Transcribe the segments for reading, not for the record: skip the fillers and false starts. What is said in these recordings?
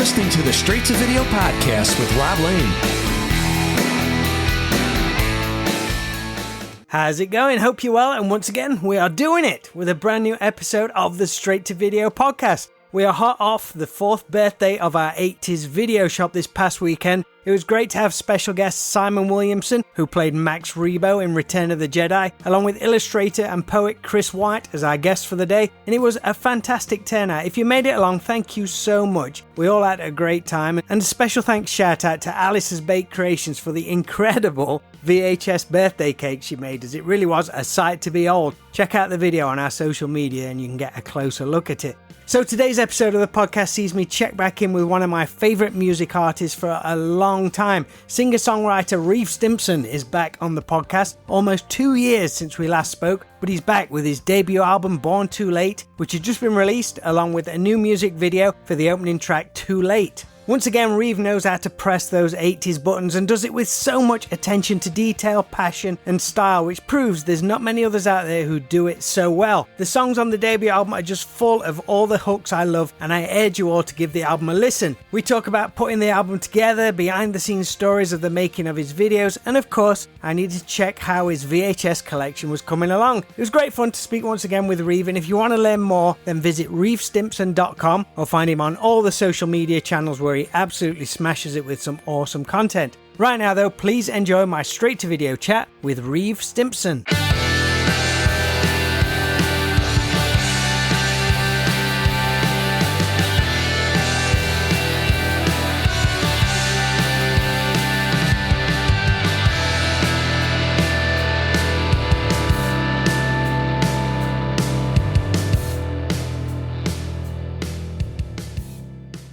listening to the Straight to Video podcast with Rob Lane. How's it going? Hope you're well. And once again, we are doing it with a brand new episode of the Straight to Video podcast. We are hot off the 4th birthday of our 80s video shop this past weekend. It was great to have special guest Simon Williamson, who played Max Rebo in Return of the Jedi, along with illustrator and poet Chris White as our guest for the day, and it was a fantastic turnout. If you made it along, thank you so much. We all had a great time, and a special thanks shout out to Alice's Baked Creations for the incredible VHS birthday cake she made, as it really was a sight to behold. Check out the video on our social media and you can get a closer look at it. So today's episode of the podcast sees me check back in with one of my favourite music artists for a long time. Singer-songwriter Reeve Stimpson is back on the podcast, almost 2 years since we last spoke, but he's back with his debut album Born Too Late, which has just been released, along with a new music video for the opening track Too Late. Once again, Reeve knows how to press those 80s buttons and does it with so much attention to detail, passion and style, which proves there's not many others out there who do it so well. The songs on the debut album are just full of all the hooks I love, and I urge you all to give the album a listen. We talk about putting the album together, behind the scenes stories of the making of his videos, and of course, I needed to check how his VHS collection was coming along. It was great fun to speak once again with Reeve, and if you want to learn more, then visit reevestimpson.com or find him on all the social media channels where he absolutely smashes it with some awesome content. Right now though, please enjoy my straight to video chat with Reeve Stimpson.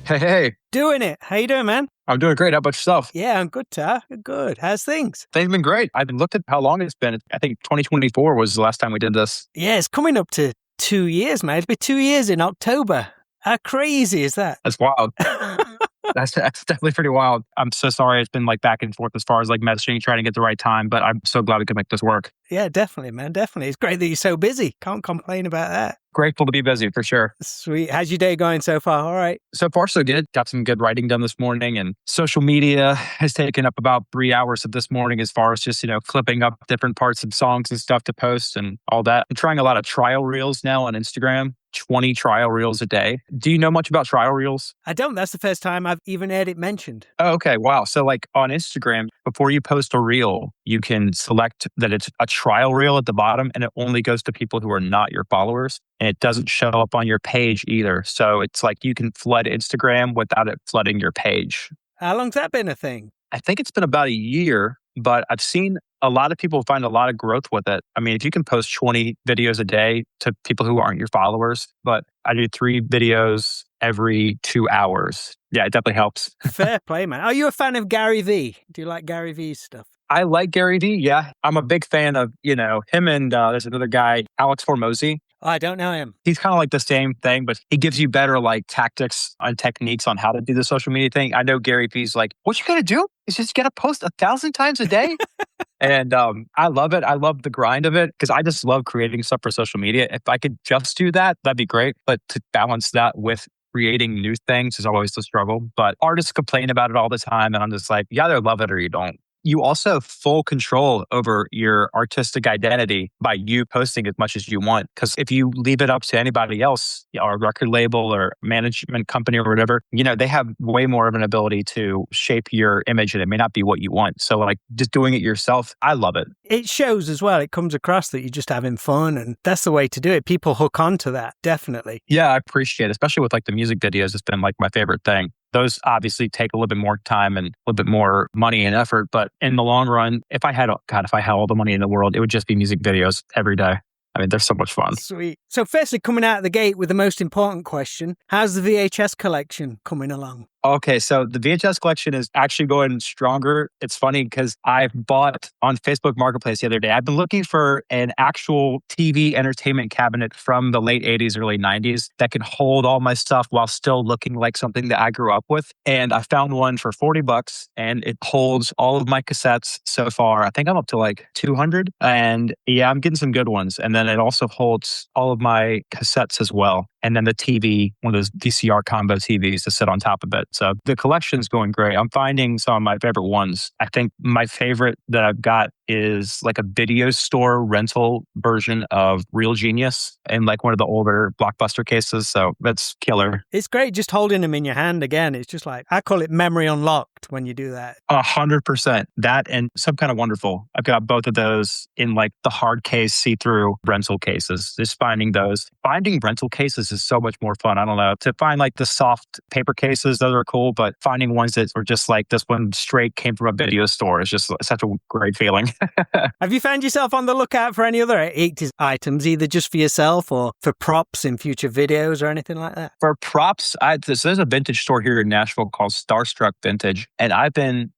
Hey. Doing it. How you doing, man? I'm doing great. How about yourself? Yeah, I'm good, Tar. Good. How's things? Things have been great. I've looked at how long it's been. I think 2024 was the last time we did this. Yeah, it's coming up to 2 years, man. It'll be 2 years in October. How crazy is that? That's wild. That's definitely pretty wild. I'm so sorry it's been like back and forth as far as like messaging, trying to get the right time, but I'm so glad we could make this work. Yeah, definitely, man. Definitely. It's great that you're so busy. Can't complain about that. Grateful to be busy for sure. Sweet. How's your day going so far? All right. So far, so good. Got some good writing done this morning, and social media has taken up about 3 hours of this morning as far as just, clipping up different parts of songs and stuff to post and all that. I'm trying a lot of trial reels now on Instagram. 20 trial reels a day. Do you know much about trial reels? I don't. That's the first time I've even heard it mentioned. Oh, okay. Wow. So like on Instagram, before you post a reel, you can select that it's a trial reel at the bottom, and it only goes to people who are not your followers. And it doesn't show up on your page either. So it's like you can flood Instagram without it flooding your page. How long's that been a thing? I think it's been about a year, but I've seen a lot of people find a lot of growth with it. I mean, if you can post 20 videos a day to people who aren't your followers, but I do 3 videos every 2 hours. Yeah, it definitely helps. Fair play, man. Are you a fan of Gary Vee? Do you like Gary Vee's stuff? I like Gary Vee. Yeah. I'm a big fan of, him and there's another guy, Alex Hormozy. Oh, I don't know him. He's kind of like the same thing, but he gives you better like tactics and techniques on how to do the social media thing. I know Gary Vee's like, what you got to do is just got to post 1,000 times a day. And I love it. I love the grind of it because I just love creating stuff for social media. If I could just do that, that'd be great. But to balance that with creating new things is always the struggle. But artists complain about it all the time. And I'm just like, you either love it or you don't. You also have full control over your artistic identity by you posting as much as you want. Because if you leave it up to anybody else, or a record label or management company or whatever, they have way more of an ability to shape your image, and it may not be what you want. So like just doing it yourself, I love it. It shows as well. It comes across that you're just having fun, and that's the way to do it. People hook onto that, definitely. Yeah, I appreciate it, especially with like the music videos. It's been like my favorite thing. Those obviously take a little bit more time and a little bit more money and effort. But in the long run, if I had all the money in the world, it would just be music videos every day. I mean, they're so much fun. Sweet. So firstly, coming out of the gate with the most important question, how's the VHS collection coming along? Okay, so the VHS collection is actually going stronger. It's funny because I bought on Facebook Marketplace the other day. I've been looking for an actual TV entertainment cabinet from the late 80s, early 90s that can hold all my stuff while still looking like something that I grew up with. And I found one for $40 and it holds all of my cassettes so far. I think I'm up to like 200. And yeah, I'm getting some good ones. And then it also holds all of my cassettes as well. and then the TV, one of those VCR combo TVs to sit on top of it. So the collection's going great. I'm finding some of my favorite ones. I think my favorite that I've got is like a video store rental version of Real Genius in like one of the older Blockbuster cases. So that's killer. It's great just holding them in your hand again. It's just like, I call it memory unlocked when you do that. 100%. That and Some Kind of Wonderful. I've got both of those in like the hard case see-through rental cases. Just finding those. Finding rental cases is so much more fun. I don't know. To find like the soft paper cases, those are cool, but finding ones that were just like this one straight came from a video store is just such a great feeling. Have you found yourself on the lookout for any other 80s items, either just for yourself or for props in future videos or anything like that? For props, there's a vintage store here in Nashville called Starstruck Vintage, and I'm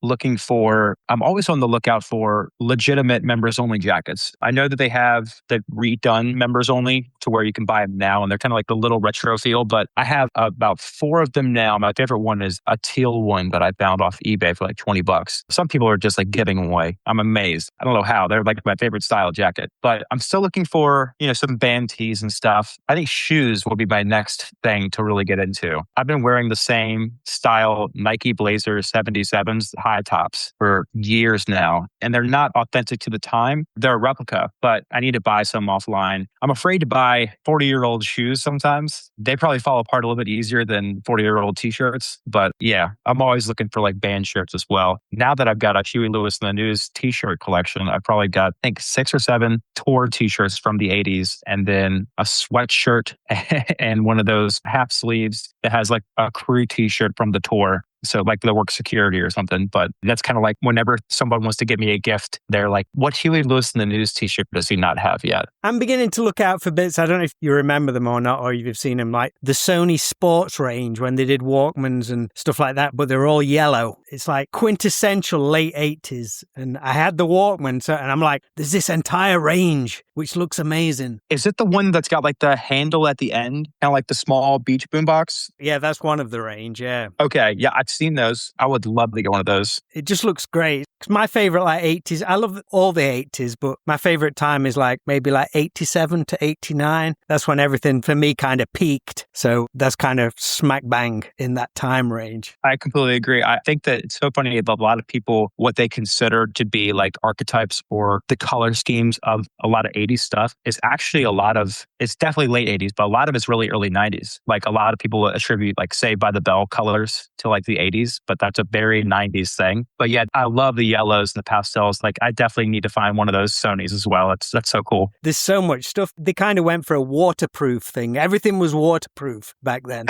always on the lookout for legitimate members-only jackets. I know that they have the redone members-only to where you can buy them now, and they're kind of like the little retro feel, but I have about 4 of them now. My favorite one is a teal one that I found off eBay for like $20. Some people are just like giving them away. I'm amazed. I don't know how. They're like my favorite style jacket. But I'm still looking for, some band tees and stuff. I think shoes will be my next thing to really get into. I've been wearing the same style Nike Blazer 77s high tops for years now. And they're not authentic to the time. They're a replica, but I need to buy some offline. I'm afraid to buy 40-year-old shoes sometimes. They probably fall apart a little bit easier than 40-year-old t-shirts. But yeah, I'm always looking for like band shirts as well. Now that I've got a Huey Lewis and the News t-shirt collection, I probably got, I think, 6 or 7 tour t-shirts from the 80s, and then a sweatshirt and one of those half sleeves that has like a crew t-shirt from the tour. So like the work security or something. But that's kind of like whenever someone wants to give me a gift, they're like, what Huey Lewis and the News t-shirt does he not have yet? I'm beginning to look out for bits. I don't know if you remember them or not, or you've seen them, like the Sony Sports range when they did Walkmans and stuff like that, but they're all yellow. It's like quintessential late 80s. And I had the Walkman, and I'm like, there's this entire range, which looks amazing. Is it the one that's got like the handle at the end, kind of like the small beach boombox? Yeah, that's one of the range, yeah. Okay, yeah, I've seen those. I would love to get one of those. It just looks great. It's my favorite like 80s. I love all the 80s, but my favorite time is like maybe like 87 to 89. That's when everything for me kind of peaked. So that's kind of smack bang in that time range. I completely agree. I think that it's so funny that a lot of people, what they consider to be like archetypes or the color schemes of a lot of 80s stuff is actually it's definitely late 80s, but a lot of it's really early 90s. Like a lot of people attribute like Saved by the Bell colors to like the 80s, but that's a very 90s thing. But yet I love the yellows and the pastels. Like I definitely need to find one of those Sonys as well. That's so cool. There's so much stuff. They kind of went for a waterproof thing. Everything was waterproof back then.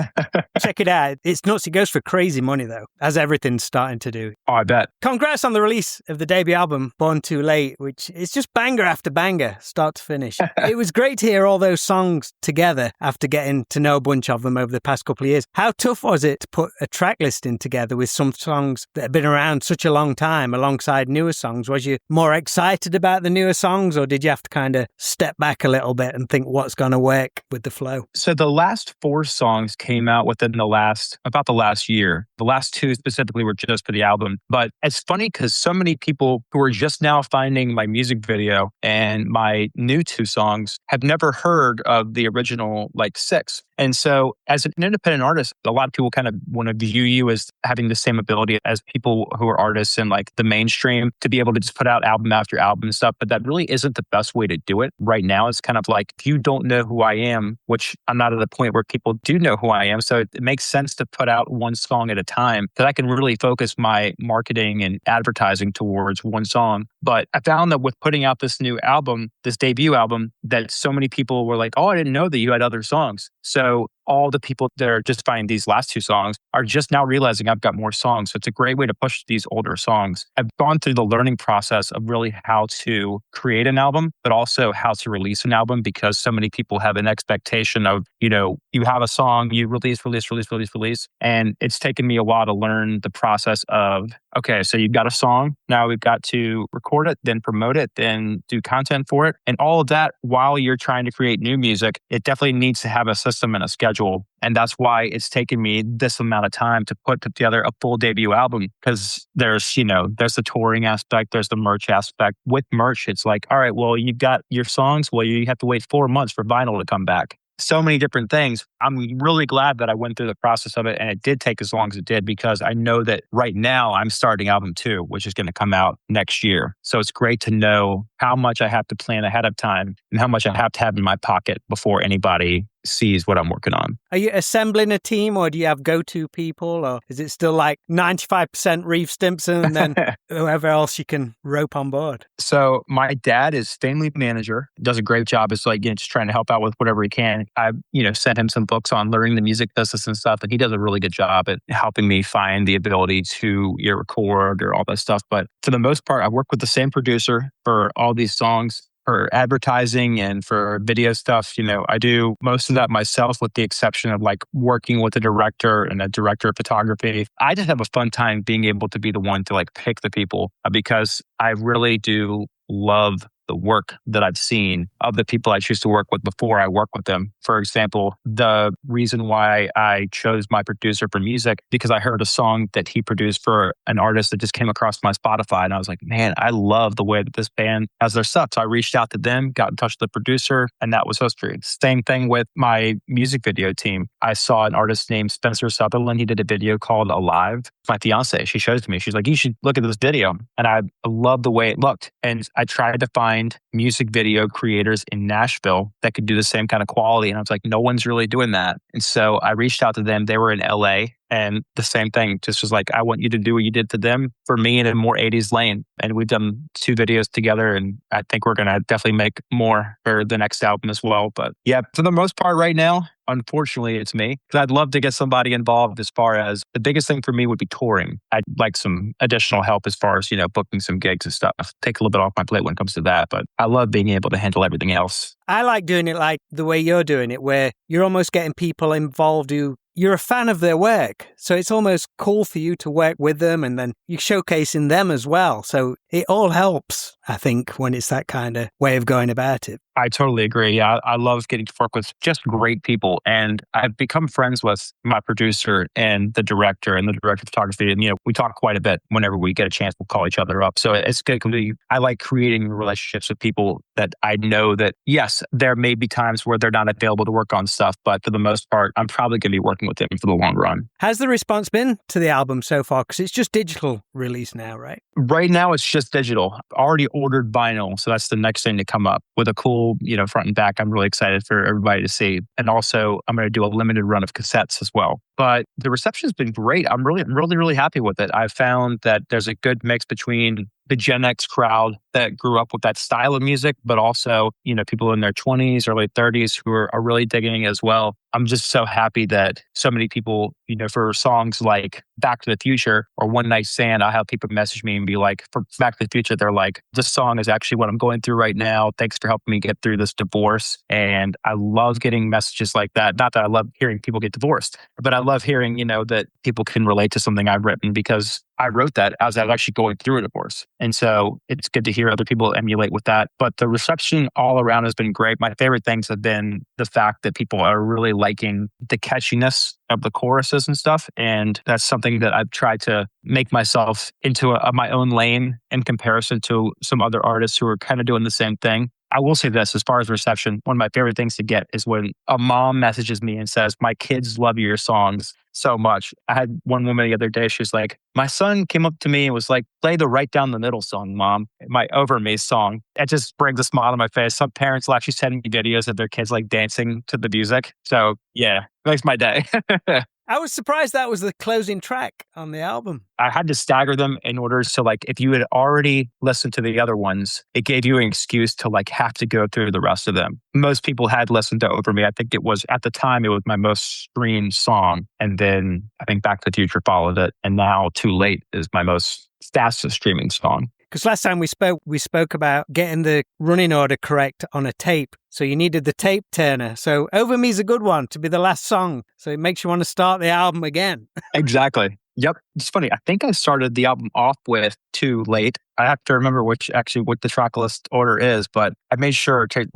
Check it out. It's nuts. It goes for crazy money though, as everything's starting to do. Oh, I bet. Congrats on the release of the debut album, Born Too Late, which is just banger after banger, start to finish. It was great to hear all those songs together after getting to know a bunch of them over the past couple of years. How tough was it to put a track listing together with some songs that have been around such a long time alongside newer songs? Was you more excited about the newer songs, or did you have to kind of step back a little bit and think what's going to work with the flow? So the last 4 songs came out within about the last year. The last 2 specifically were just for the album. But it's funny because so many people who are just now finding my music video and my new 2 songs have never heard of the original like 6. And so as an independent artist, a lot of people kind of want to view you as having the same ability as people who are artists in like the mainstream to be able to just put out album after album and stuff. But that really isn't the best way to do it right now. It's kind of like, if you don't know who I am, which I'm not at a point where people do know who I am. So it makes sense to put out one song at a time because I can really focus my marketing and advertising towards one song. But I found that with putting out this new album, this debut album, that so many people were like, oh, I didn't know that you had other songs. So all the people that are just finding these last 2 songs are just now realizing I've got more songs. So it's a great way to push these older songs. I've gone through the learning process of really how to create an album, but also how to release an album because so many people have an expectation of, you have a song, you release. And it's taken me a while to learn the process of, okay, so you've got a song. Now we've got to record it, then promote it, then do content for it. And all of that while you're trying to create new music, it definitely needs to have a system and a schedule. And that's why it's taken me this amount of time to put together a full debut album because there's the touring aspect, there's the merch aspect. With merch, it's like, all right, well, you've got your songs. Well, you have to wait 4 months for vinyl to come back. so many different things. I'm really glad that I went through the process of it and it did take as long as it did because I know that right now I'm starting album 2, which is going to come out next year. So it's great to know how much I have to plan ahead of time and how much I have to have in my pocket before anybody sees what I'm working on. Are you assembling a team or do you have go-to people or is it still like 95% Reeve Stimpson and then whoever else you can rope on board? So my dad is family manager, does a great job. It's like, just trying to help out with whatever he can. I, sent him some books on learning the music business and stuff, and he does a really good job at helping me find the ability to record or all that stuff. But for the most part, I work with the same producer for all these songs. For advertising and for video stuff, I do most of that myself with the exception of like working with a director and a director of photography. I just have a fun time being able to be the one to like pick the people because I really do love the work that I've seen of the people I choose to work with before I work with them. For example, the reason why I chose my producer for music, because I heard a song that he produced for an artist that just came across my Spotify. And I was like, man, I love the way that this band has their stuff. So I reached out to them, got in touch with the producer, and that was history. Same thing with my music video team. I saw an artist named Spencer Sutherland. He did a video called Alive. My fiance, she showed it to me. She's like, you should look at this video. And I love the way it looked. And I tried to find music video creators in Nashville that could do the same kind of quality. And I was like, no one's really doing that. And so I reached out to them. They were in LA. And the same thing, just was like, I want you to do what you did to them for me in a more 80s lane. And we've done 2 videos together. And I think we're going to definitely make more for the next album as well. But yeah, for the most part right now, unfortunately, it's me. Because I'd love to get somebody involved as far as the biggest thing for me would be touring. I'd like some additional help as far as, booking some gigs and stuff. Take a little bit off my plate when it comes to that. But I love being able to handle everything else. I like doing it like the way you're doing it, where you're almost getting people involved who you're a fan of their work. So it's almost cool for you to work with them and then you're showcasing them as well. So it all helps, I think, when it's that kind of way of going about it. I totally agree. Yeah, I love getting to work with just great people. And I've become friends with my producer and the director of photography. And, we talk quite a bit whenever we get a chance. We'll call each other up. So it's good. I like creating relationships with people that I know that, yes, there may be times where they're not available to work on stuff. But for the most part, I'm probably going to be working with them for the long run. How's the response been to the album so far? Because it's just digital release now, right? Right now, it's just digital. I've already ordered vinyl. So that's the next thing to come up with a cool, front and back. I'm really excited for everybody to see. And also, I'm going to do a limited run of cassettes as well. But the reception's been great. I'm really happy with it. I've found that there's a good mix between the Gen X crowd that grew up with that style of music, but also, people in their 20s, early 30s who are really digging it as well. I'm just so happy that so many people, for songs like Back to the Future or One Night Stand, I have people message me and be like, for Back to the Future, they're like, this song is actually what I'm going through right now. Thanks for helping me get through this divorce. And I love getting messages like that. Not that I love hearing people get divorced, but I love hearing, that people can relate to something I've written because I wrote that as I was actually going through a divorce. And so it's good to hear other people emulate with that. But the reception all around has been great. My favorite things have been the fact that people are really liking the catchiness of the choruses and stuff. And that's something that I've tried to make myself into my own lane in comparison to some other artists who are kind of doing the same thing. I will say this, as far as reception, one of my favorite things to get is when a mom messages me and says, my kids love your songs so much. I had one woman the other day, she was like, my son came up to me and was like, play the Right Down the Middle song, Mom, my Over Me song. It just brings a smile on my face. Some parents will actually send me videos of their kids like dancing to the music. So yeah, it makes my day. I was surprised that was the closing track on the album. I had to stagger them in order so like if you had already listened to the other ones, it gave you an excuse to like have to go through the rest of them. Most people had listened to Over Me. I think it was at the time it was my most streamed song. And then I think Back to the Future followed it. And now Too Late is my most fastest streaming song. Because last time we spoke about getting the running order correct on a tape. So you needed the tape turner. So Over Me's a good one to be the last song. So it makes you want to start the album again. Exactly. Yep. It's funny. I think I started the album off with Too Late. I have to remember what the track list order is, but I made sure to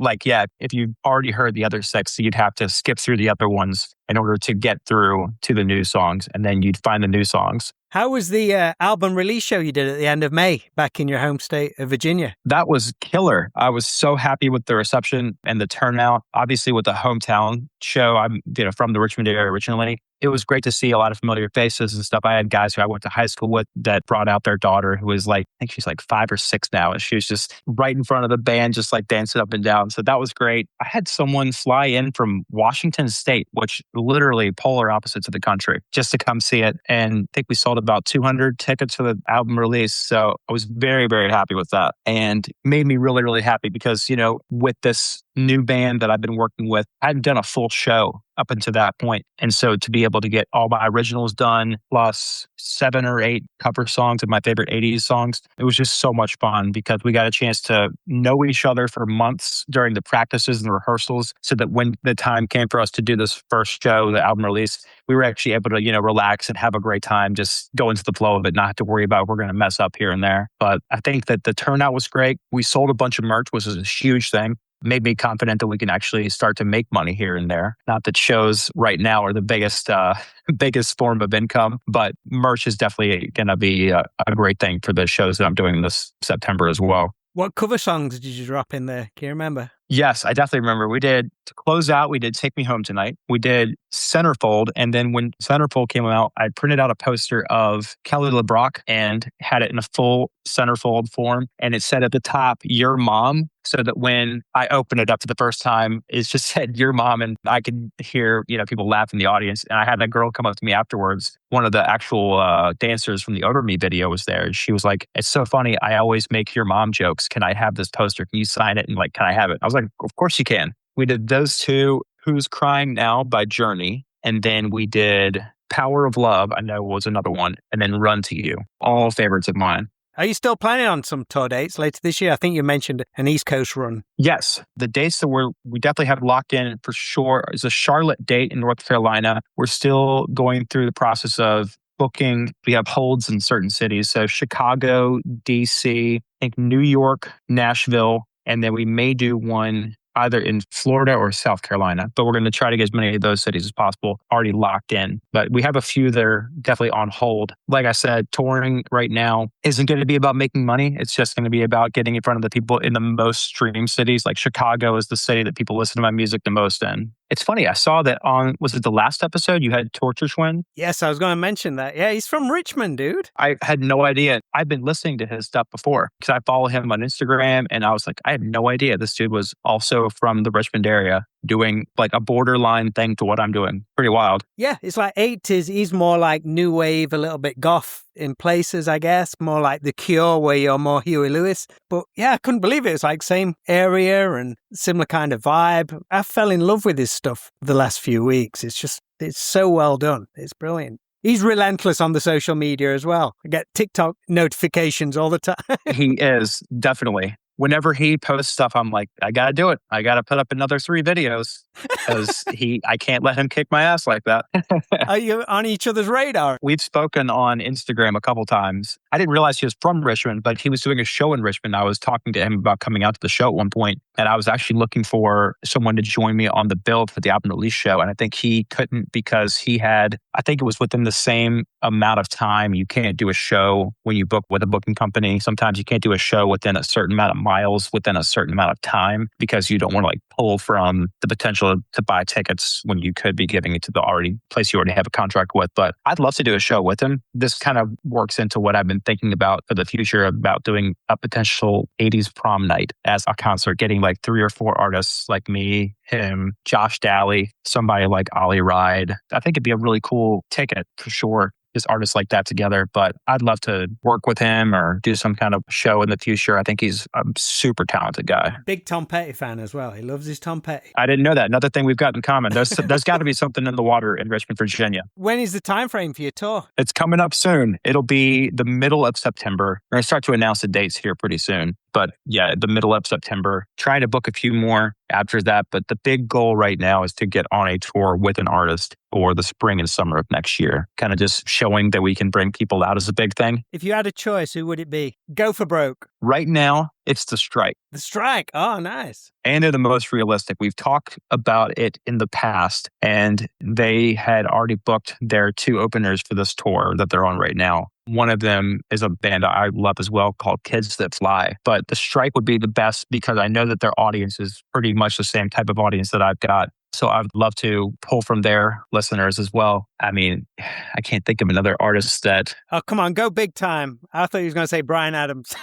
if you already heard the other six, you'd have to skip through the other ones in order to get through to the new songs, and then you'd find the new songs. How was the album release show you did at the end of May back in your home state of Virginia? That was killer. I was so happy with the reception and the turnout. Obviously, with the hometown show, I'm from the Richmond area originally. It was great to see a lot of familiar faces and stuff. I had guys who I went to high school with that brought out their daughter, who was I think she's 5 or 6 now. And she was just right in front of the band, just dancing up and down. So that was great. I had someone fly in from Washington State, which literally polar opposites of the country, just to come see it. And I think we sold about 200 tickets for the album release. So I was very, very happy with that, and made me really, really happy because, with this new band that I've been working with, I hadn't done a full show up until that point. And so to be able to get all my originals done, plus 7 or 8 cover songs of my favorite 80s songs, it was just so much fun because we got a chance to know each other for months during the practices and the rehearsals, so that when the time came for us to do this first show, the album release, we were actually able to, relax and have a great time, just go into the flow of it, not have to worry about we're going to mess up here and there. But I think that the turnout was great. We sold a bunch of merch, which is a huge thing. Made me confident that we can actually start to make money here and there. Not that shows right now are the biggest form of income, but merch is definitely going to be a great thing for the shows that I'm doing this September as well. What cover songs did you drop in there? Can you remember? Yes, I definitely remember. We did, to close out, we did Take Me Home Tonight. We did Centerfold. And then when Centerfold came out, I printed out a poster of Kelly LeBrock and had it in a full centerfold form. And it said at the top, Your Mom, so that when I opened it up for the first time, it just said Your Mom. And I could hear, people laugh in the audience. And I had a girl come up to me afterwards. One of the actual dancers from the Over Me video was there. And she was like, it's so funny. I always make your mom jokes. Can I have this poster? Can you sign it? And can I have it? I was like, of course you can. We did those two, Who's Crying Now by Journey. And then we did Power of Love, I know was another one. And then Run to You, all favorites of mine. Are you still planning on some tour dates later this year? I think you mentioned an East Coast run. Yes. The dates that we definitely have locked in for sure is a Charlotte date in North Carolina. We're still going through the process of booking. We have holds in certain cities. So Chicago, DC, I think New York, Nashville, and then we may do one either in Florida or South Carolina. But we're going to try to get as many of those cities as possible already locked in. But we have a few that are definitely on hold. Like I said, touring right now isn't going to be about making money. It's just going to be about getting in front of the people in the most streamed cities. Like Chicago is the city that people listen to my music the most in. It's funny, I saw that was it the last episode you had Torture Twin? Yes, I was going to mention that. Yeah, he's from Richmond, dude. I had no idea. I've been listening to his stuff before because I follow him on Instagram, and I was like, I had no idea this dude was also from the Richmond area doing a borderline thing to what I'm doing. Pretty wild. Yeah, it's 80s. He's more like new wave, a little bit goth in places, I guess. More like The Cure, where you're more Huey Lewis. But yeah, I couldn't believe it. It's same area and similar kind of vibe. I fell in love with his stuff the last few weeks. It's so well done. It's brilliant. He's relentless on the social media as well. I get TikTok notifications all the time. He is, definitely. Whenever he posts stuff, I'm like, I got to do it. I got to put up another 3 videos because I can't let him kick my ass like that. Are you on each other's radar? We've spoken on Instagram a couple times. I didn't realize he was from Richmond, but he was doing a show in Richmond. I was talking to him about coming out to the show at one point, and I was actually looking for someone to join me on the build for the album release show. And I think he couldn't because he had, I think it was within the same amount of time. You can't do a show when you book with a booking company. Sometimes you can't do a show within a certain amount of miles within a certain amount of time because you don't want to pull from the potential to buy tickets when you could be giving it to the place you already have a contract with. But I'd love to do a show with him. This kind of works into what I've been thinking about for the future, about doing a potential 80s prom night as a concert, getting 3 or 4 artists like me, him, Josh Daly, somebody like Ollie Ride. I think it'd be a really cool ticket for sure. Just artists like that together. But I'd love to work with him or do some kind of show in the future. I think he's a super talented guy. Big Tom Petty fan as well. He loves his Tom Petty. I didn't know that. Another thing we've got in common. There's got to be something in the water in Richmond, Virginia. When is the time frame for your tour? It's coming up soon. It'll be the middle of September. We're going to start to announce the dates here pretty soon. But yeah, the middle of September, trying to book a few more after that. But the big goal right now is to get on a tour with an artist for the spring and summer of next year. Kind of just showing that we can bring people out is a big thing. If you had a choice, who would it be? Go for broke. Right now, it's The Strike. The Strike. Oh, nice. And they're the most realistic. We've talked about it in the past, and they had already booked their 2 openers for this tour that they're on right now. One of them is a band I love as well called Kids That Fly. But The Strike would be the best because I know that their audience is pretty much the same type of audience that I've got. So I'd love to pull from their listeners as well. I mean, I can't think of another artist that... Oh, come on, go big time. I thought he was going to say Bryan Adams.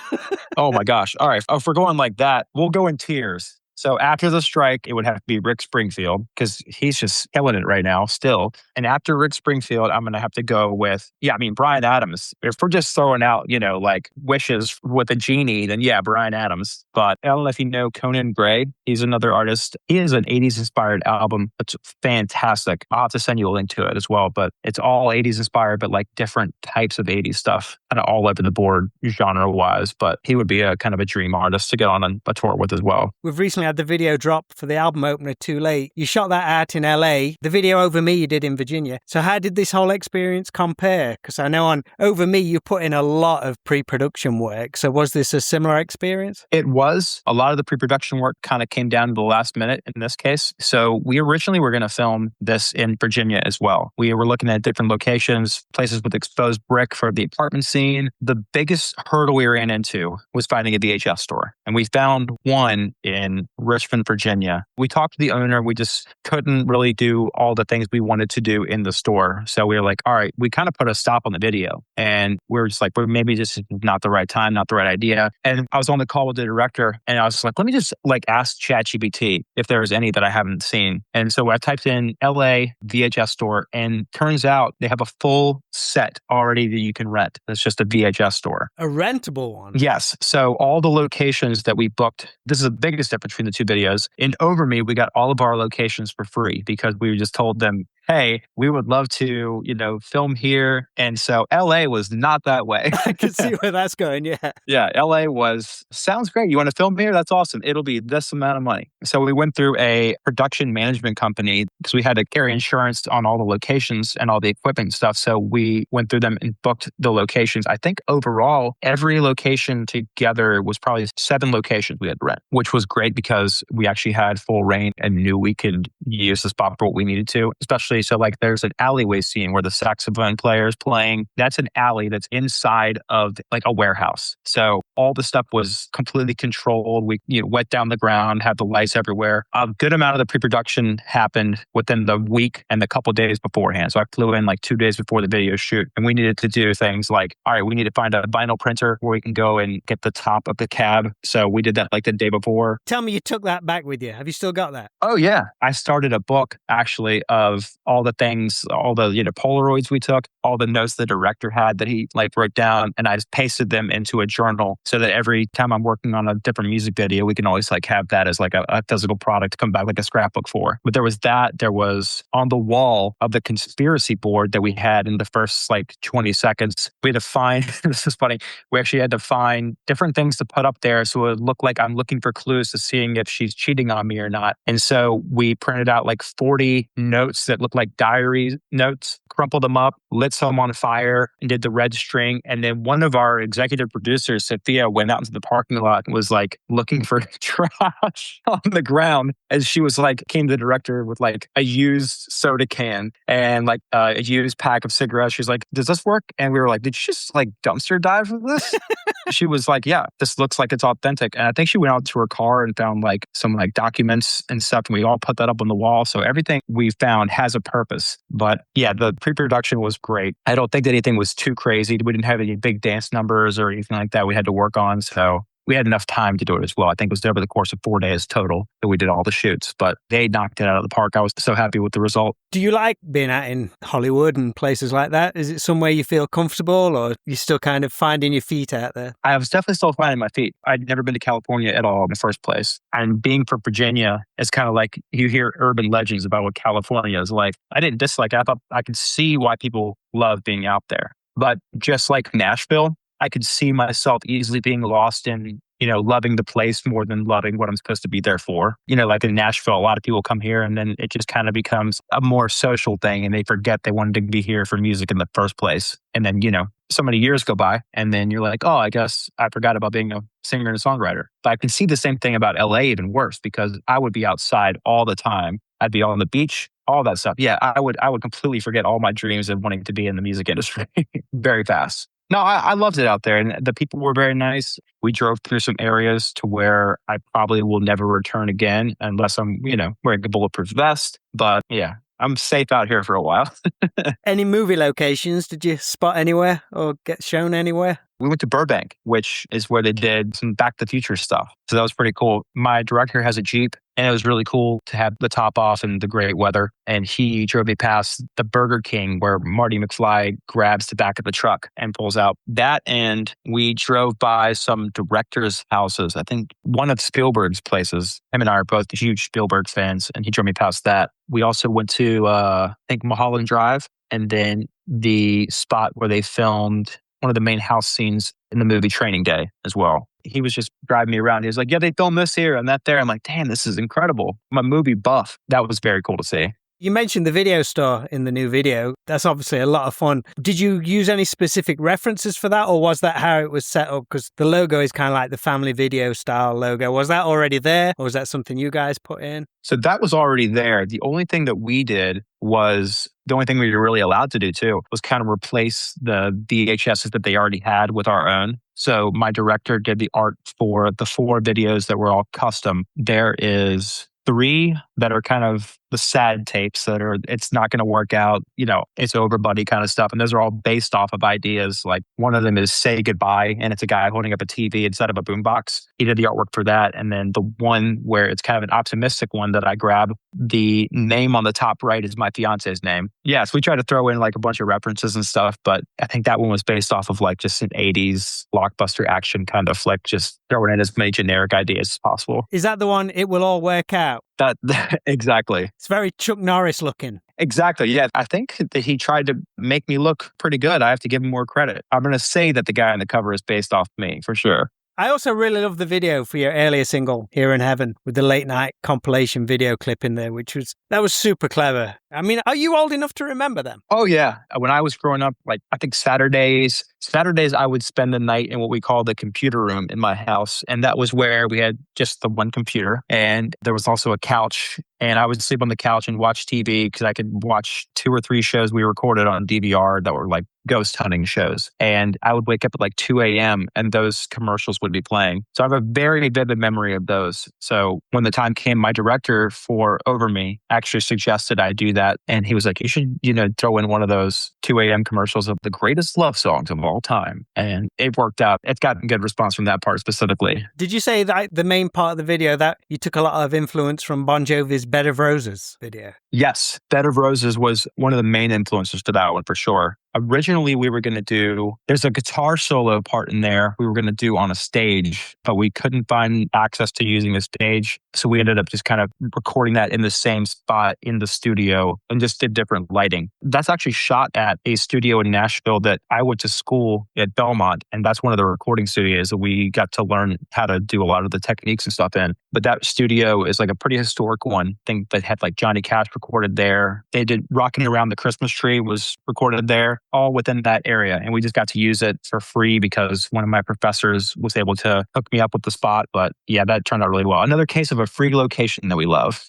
Oh my gosh. All right. If we're going like that, we'll go in tiers. So after The Strike, it would have to be Rick Springfield because he's just killing it right now still. And after Rick Springfield, I'm going to have to go with, Bryan Adams. If we're just throwing out, like wishes with a genie, then yeah, Bryan Adams. But I don't know if you know Conan Gray. He's another artist. He has an 80s inspired album. It's fantastic. I'll have to send you a link to it as well. But it's all 80s inspired, but like different types of 80s stuff, kind of all over the board genre wise. But he would be a kind of a dream artist to get on a tour with as well. We've recently had the video drop for the album opener, Too Late. You shot that out in LA. The video Over Me you did in Virginia. So how did this whole experience compare? Because I know on Over Me you put in a lot of pre-production work. So was this a similar experience? It was. A lot of the pre-production work kind of came down to the last minute in this case. So we originally were going to film this in Virginia as well. We were looking at different locations, places with exposed brick for the apartment scene. The biggest hurdle we ran into was finding a VHS store. And we found one in Richmond, Virginia. We talked to the owner. We just couldn't really do all the things we wanted to do in the store. So we were like, all right, we kind of put a stop on the video. And we were just like, well, maybe this is not the right time, not the right idea. And I was on the call with the director and I was like, let me just ask ChatGPT if there's any that I haven't seen. And so I typed in LA VHS store and turns out they have a full set already that you can rent. It's just a VHS store. A rentable one? Yes. So all the locations that we booked, this is the biggest difference between the 2 videos. In Over Me, we got all of our locations for free because we just told them, hey, we would love to, film here. And so LA was not that way. I can see where that's going, yeah. Yeah, LA sounds great. You want to film here? That's awesome. It'll be this amount of money. So we went through a production management company because we had to carry insurance on all the locations and all the equipment and stuff. So we went through them and booked the locations. I think overall, every location together was probably 7 locations we had to rent, which was great because we actually had full reign and knew we could use the spot for what we needed to, especially so there's an alleyway scene where the saxophone player is playing. That's an alley that's inside of a warehouse. So all the stuff was completely controlled. We wet down the ground, had the lights everywhere. A good amount of the pre-production happened within the week and the couple days beforehand. So I flew in 2 days before the video shoot and we needed to do things like, all right, we need to find a vinyl printer where we can go and get the top of the cab. So we did that the day before. Tell me you took that back with you. Have you still got that? Oh yeah. I started a book actually of all the things, all the Polaroids we took, all the notes the director had that he wrote down, and I just pasted them into a journal so that every time I'm working on a different music video, we can always have that as a physical product to come back a scrapbook for. But there was on the wall of the conspiracy board that we had in the first 20 seconds, we had to find, this is funny, we actually had to find different things to put up there so it would look like I'm looking for clues to seeing if she's cheating on me or not. And so we printed out 40 notes that looked like diary notes, crumpled them up, lit some on fire, and did the red string. And then one of our executive producers, Sophia, went out into the parking lot and was looking for trash on the ground as she was came to the director with a used soda can and a used pack of cigarettes. She's like, does this work? And we were like, did you just dumpster dive for this? She was like, yeah, this looks like it's authentic. And I think she went out to her car and found some documents and stuff. And we all put that up on the wall. So everything we found has a purpose. But yeah, the pre-production was great. I don't think that anything was too crazy. We didn't have any big dance numbers or anything like that we had to work on. So we had enough time to do it as well. I think it was over the course of 4 days total that we did all the shoots, but they knocked it out of the park. I was so happy with the result. Do you like being out in Hollywood and places like that? Is it somewhere you feel comfortable or you're still kind of finding your feet out there? I was definitely still finding my feet. I'd never been to California at all in the first place. And being from Virginia, it's kind of you hear urban legends about what California is like. I didn't dislike it. I thought I could see why people love being out there. But just like Nashville, I could see myself easily being lost in, loving the place more than loving what I'm supposed to be there for. Like in Nashville, a lot of people come here and then it just kind of becomes a more social thing and they forget they wanted to be here for music in the first place. And then, so many years go by and then you're like, oh, I guess I forgot about being a singer and a songwriter. But I can see the same thing about LA even worse because I would be outside all the time. I'd be on the beach, all that stuff. Yeah, I would completely forget all my dreams of wanting to be in the music industry very fast. No, I loved it out there and the people were very nice. We drove through some areas to where I probably will never return again unless I'm, wearing a bulletproof vest. But yeah, I'm safe out here for a while. Any movie locations? Did you spot anywhere or get shown anywhere? We went to Burbank, which is where they did some Back to the Future stuff. So that was pretty cool. My director has a Jeep, and it was really cool to have the top off in the great weather. And he drove me past the Burger King where Marty McFly grabs the back of the truck and pulls out that. And we drove by some directors' houses. I think one of Spielberg's places. Him and I are both huge Spielberg fans, and he drove me past that. We also went to, I think, Mulholland Drive, and then the spot where they filmed one of the main house scenes in the movie Training Day as well. He was just driving me around. He was like, yeah, they filmed this here and that there. I'm like, damn, this is incredible. I'm a movie buff. That was very cool to see. You mentioned the video store in the new video. That's obviously a lot of fun. Did you use any specific references for that, or was that how it was set up? Because the logo is kind of like the family video style logo. Was that already there, or was that something you guys put in? So that was already there. The only thing that we did was, the only thing we were really allowed to do too, was kind of replace the VHSs that they already had with our own. So my director did the art for the 4 videos that were all custom. There is 3 that are kind of the sad tapes that are, it's not going to work out, it's over, buddy kind of stuff. And those are all based off of ideas. Like one of them is Say Goodbye, and it's a guy holding up a TV instead of a boombox. He did the artwork for that. And then the one where it's kind of an optimistic one that I grabbed, the name on the top right is my fiance's name. Yes, we try to throw in like a bunch of references and stuff, but I think that one was based off of like just an 80s blockbuster action kind of flick, just throwing in as many generic ideas as possible. Is that the one, It Will All Work Out? That exactly. It's very Chuck Norris looking. Exactly. Yeah. I think that he tried to make me look pretty good. I have to give him more credit. I'm going to say that the guy on the cover is based off me for sure. I also really love the video for your earlier single, Here in Heaven, with the late night compilation video clip in there, that was super clever. I mean, are you old enough to remember them? Oh, yeah. When I was growing up, like I think Saturdays, I would spend the night in what we call the computer room in my house. And that was where we had just the one computer. And there was also a couch. And I would sleep on the couch and watch TV because I could watch 2 or 3 shows we recorded on DVR that were like ghost hunting shows. And I would wake up at like 2 a.m. and those commercials would be playing. So I have a very vivid memory of those. So when the time came, my director for Over Me actually suggested I do that. And he was like, you should, throw in one of those 2 a.m. commercials of the greatest love songs of all time. And it worked out. It's gotten good response from that part specifically. Did you say that the main part of the video that you took a lot of influence from Bon Jovi's Bed of Roses video? Yes. Bed of Roses was one of the main influences to that one for sure. Originally, we were going to do, there's a guitar solo part in there we were going to do on a stage, but we couldn't find access to using a stage. So we ended up just kind of recording that in the same spot in the studio and just did different lighting. That's actually shot at a studio in Nashville that I went to school at Belmont. And that's one of the recording studios that we got to learn how to do a lot of the techniques and stuff in. But that studio is like a pretty historic one. I think that had like Johnny Cash recorded there. They did Rocking Around the Christmas Tree was recorded there, all within that area. And we just got to use it for free because one of my professors was able to hook me up with the spot. But yeah, that turned out really well. Another case of a free location that we love.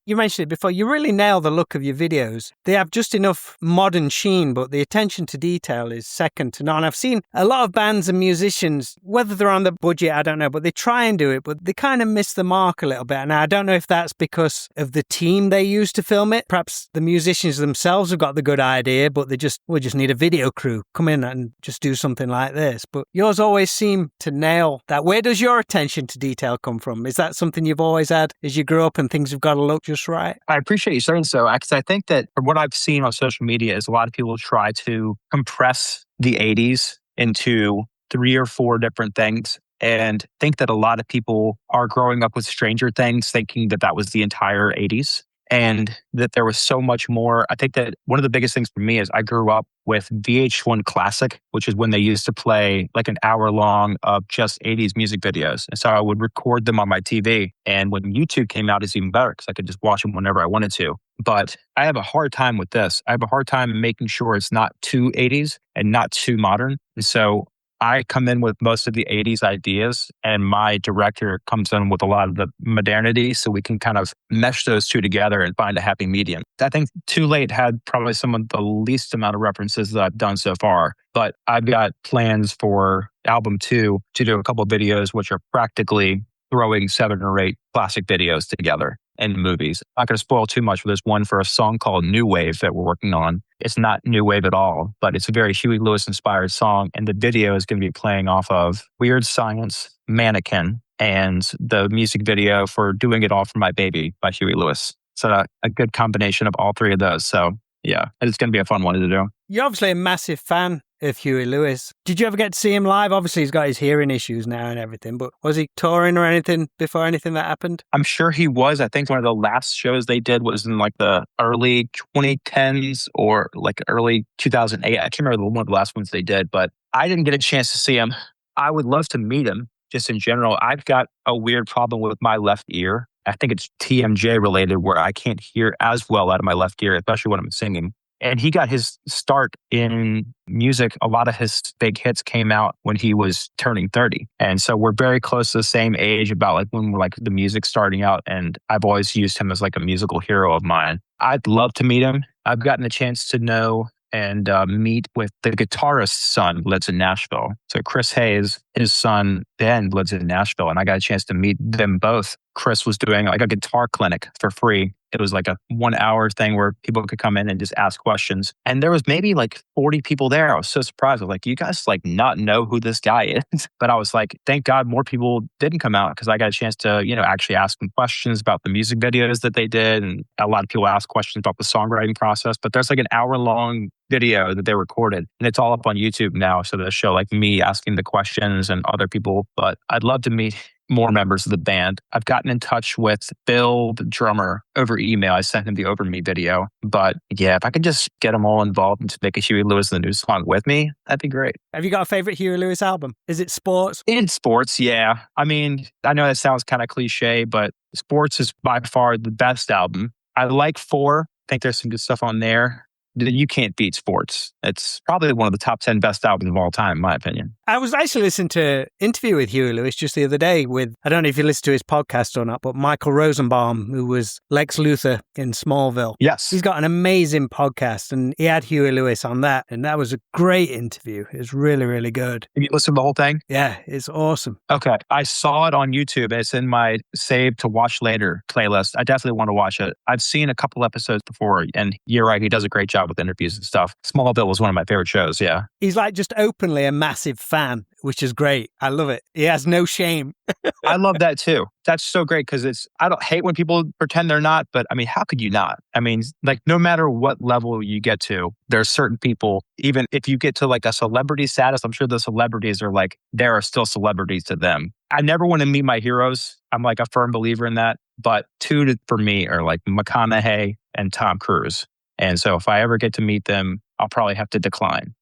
You mentioned it before. You really nail the look of your videos. They have just enough modern sheen, but the attention to detail is second to none. I've seen a lot of bands and musicians, whether they're on the budget, I don't know, but they try and do it, but they kind of miss the mark a little bit. Now, I don't know if that's because of the team they use to film it. Perhaps the musicians themselves have got the good idea, but we just need a video crew. Come in and just do something like this. But yours always seem to nail that. Where does your attention to detail come from? Is that something you've always had as you grew up and things have got to look just right? I appreciate you saying so, because I think that from what I've seen on social media is a lot of people try to compress the 80s into 3 or 4 different things and think that a lot of people are growing up with Stranger Things thinking that that was the entire 80s. and that there was so much more. I think that one of the biggest things for me is I grew up with VH1 Classic, which is when they used to play like an hour long of just 80s music videos. And so I would record them on my TV. And when YouTube came out, it's even better because I could just watch them whenever I wanted to. But I have a hard time with this. I have a hard time making sure it's not too 80s and not too modern. And so I come in with most of the 80s ideas, and my director comes in with a lot of the modernity, so we can kind of mesh those two together and find a happy medium. I think Too Late had probably some of the least amount of references that I've done so far, but I've got plans for album 2 to do a couple of videos which are practically throwing 7 or 8 classic videos together in movies. I'm not going to spoil too much, but there's one for a song called New Wave that we're working on. It's not New Wave at all, but it's a very Huey Lewis inspired song. And the video is going to be playing off of Weird Science, Mannequin, and the music video for Doing It All for My Baby by Huey Lewis. So a good combination of all 3 of those. So yeah, it's going to be a fun one to do. You're obviously a massive fan of Huey Lewis. Did you ever get to see him live? Obviously, he's got his hearing issues now and everything, but was he touring or anything before anything that happened? I'm sure he was. I think one of the last shows they did was in like the early 2010s or like early 2008. I can't remember one of the last ones they did, but I didn't get a chance to see him. I would love to meet him just in general. I've got a weird problem with my left ear. I think it's TMJ related where I can't hear as well out of my left ear, especially when I'm singing. And he got his start in music. A lot of his big hits came out when he was turning 30. And so we're very close to the same age about like when we're like the music starting out. And I've always used him as like a musical hero of mine. I'd love to meet him. I've gotten a chance to know and meet with the guitarist's son who lives in Nashville. So Chris Hayes, his son Ben lives in Nashville, and I got a chance to meet them both. Chris was doing like a guitar clinic for free. It was like a 1-hour thing where people could come in and just ask questions. And there was maybe like 40 people there. I was so surprised. I was like, you guys like not know who this guy is? But I was like, thank God more people didn't come out because I got a chance to, actually ask them questions about the music videos that they did. And a lot of people ask questions about the songwriting process. But there's like an hour-long video that they recorded, and it's all up on YouTube now. So they'll show like me asking the questions and other people. But I'd love to meet more members of the band. I've gotten in touch with Bill, the drummer, over email. I sent him the Over Me video. But yeah, if I could just get them all involved and to make a Huey Lewis the New Song with me, that'd be great. Have you got a favorite Huey Lewis album? Is it Sports? In Sports, yeah. I mean, I know that sounds kind of cliche, but Sports is by far the best album. I like 4. I think there's some good stuff on there. You can't beat Sports. It's probably one of the top 10 best albums of all time, in my opinion. I was actually listening to an interview with Huey Lewis just the other day with, I don't know if you listened to his podcast or not, but Michael Rosenbaum, who was Lex Luthor in Smallville. Yes. He's got an amazing podcast, and he had Huey Lewis on that, and that was a great interview. It was really, really good. Have you listened to the whole thing? Yeah, it's awesome. Okay. I saw it on YouTube. It's in my Save to Watch Later playlist. I definitely want to watch it. I've seen a couple episodes before, and you're right, he does a great job with interviews and stuff. Smallville was one of my favorite shows, yeah. He's like just openly a massive fan, which is great. I love it. He has no shame. I love that too. That's so great because I don't hate when people pretend they're not, but I mean, how could you not? I mean, like no matter what level you get to, there's certain people, even if you get to like a celebrity status, I'm sure the celebrities are like, there are still celebrities to them. I never want to meet my heroes. I'm like a firm believer in that. But 2 for me are like McConaughey and Tom Cruise. And so if I ever get to meet them, I'll probably have to decline.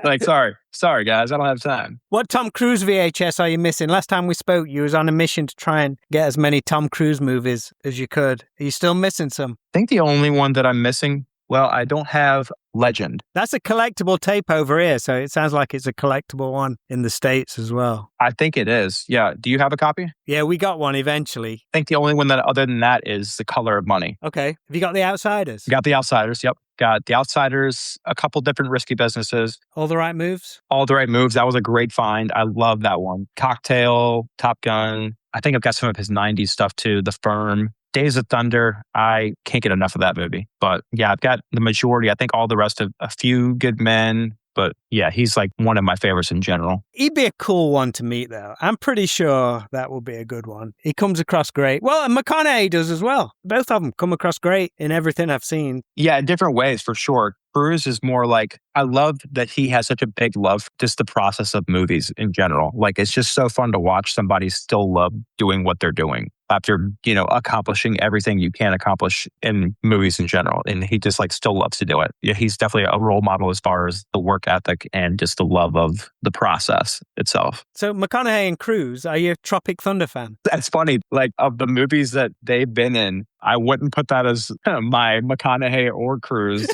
Like, sorry guys, I don't have time. What Tom Cruise VHS are you missing? Last time we spoke, you was on a mission to try and get as many Tom Cruise movies as you could. Are you still missing some? I think the only one that I'm missing, well, I don't have Legend. That's a collectible tape over here, so it sounds like it's a collectible one in the States as well. I think it is. Yeah. Do you have a copy? Yeah, we got one eventually. I think the only one that other than that is The Color of Money. Okay. Have you got The Outsiders? Got The Outsiders, yep. Got The Outsiders, a couple different Risky Businesses. All the Right Moves? All the Right Moves. That was a great find. I love that one. Cocktail, Top Gun. I think I've got some of his 90s stuff too. The Firm. Days of Thunder, I can't get enough of that movie. But yeah, I've got the majority. I think all the rest of A Few Good Men. But yeah, he's like one of my favorites in general. He'd be a cool one to meet, though. I'm pretty sure that would be a good one. He comes across great. Well, and McConaughey does as well. Both of them come across great in everything I've seen. Yeah, in different ways, for sure. Cruise is more like, I love that he has such a big love for just the process of movies in general. Like, it's just so fun to watch somebody still love doing what they're doing. after, accomplishing everything you can accomplish in movies in general. And he just like still loves to do it. Yeah, he's definitely a role model as far as the work ethic and just the love of the process itself. So McConaughey and Cruise, are you a Tropic Thunder fan? That's funny. Like of the movies that they've been in, I wouldn't put that as my McConaughey or Cruise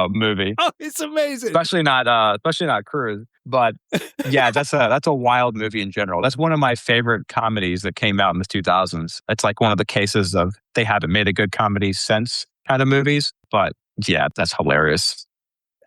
movie. Oh, it's amazing. Especially not Cruise. But yeah, that's a wild movie in general. That's one of my favorite comedies that came out in the 2000s. It's like one of the cases of they haven't made a good comedy since kind of movies. But yeah, that's hilarious.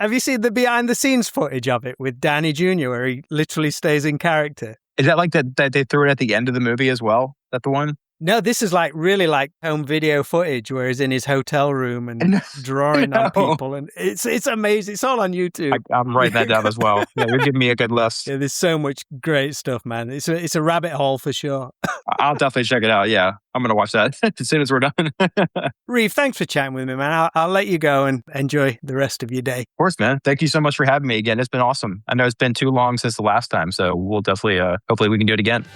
Have you seen the behind the scenes footage of it with Downey Jr. where he literally stays in character? Is that like that they threw it at the end of the movie as well? Is that the one? No, this is like really like home video footage where he's in his hotel room and drawing on people. And it's amazing. It's all on YouTube. I'm writing that down as well. Yeah, you're giving me a good list. Yeah, there's so much great stuff, man. It's a rabbit hole for sure. I'll definitely check it out. Yeah, I'm going to watch that as soon as we're done. Reeve, thanks for chatting with me, man. I'll let you go and enjoy the rest of your day. Of course, man. Thank you so much for having me again. It's been awesome. I know it's been too long since the last time, so we'll definitely, hopefully we can do it again.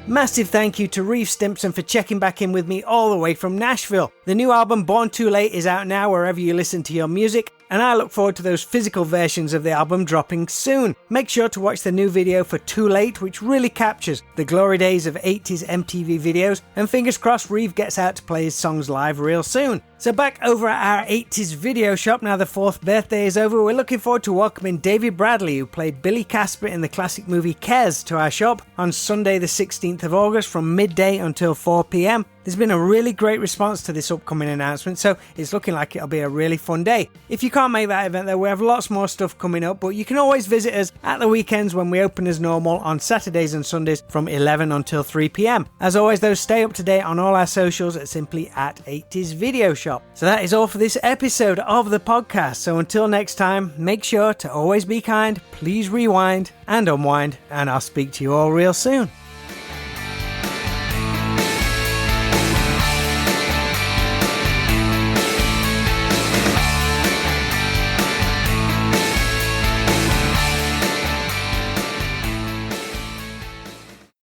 Massive thank you to Reeve Stimpson for checking back in with me all the way from Nashville. The new album Born Too Late is out now wherever you listen to your music, and I look forward to those physical versions of the album dropping soon. Make sure to watch the new video for Too Late, which really captures the glory days of 80s MTV videos, and fingers crossed Reeve gets out to play his songs live real soon. So back over at our 80s video shop, now the 4th birthday is over, we're looking forward to welcoming David Bradley, who played Billy Casper in the classic movie Kes, to our shop on Sunday the 16th of August from midday until 4 p.m. There's been a really great response to this upcoming announcement, so it's looking like it'll be a really fun day. If you can't make that event though, we have lots more stuff coming up, but you can always visit us at the weekends when we open as normal on Saturdays and Sundays from 11 until 3 p.m. As always though, stay up to date on all our socials at simply at 80s Video Shop. So that is all for this episode of the podcast. So until next time, make sure to always be kind, please rewind and unwind, and I'll speak to you all real soon.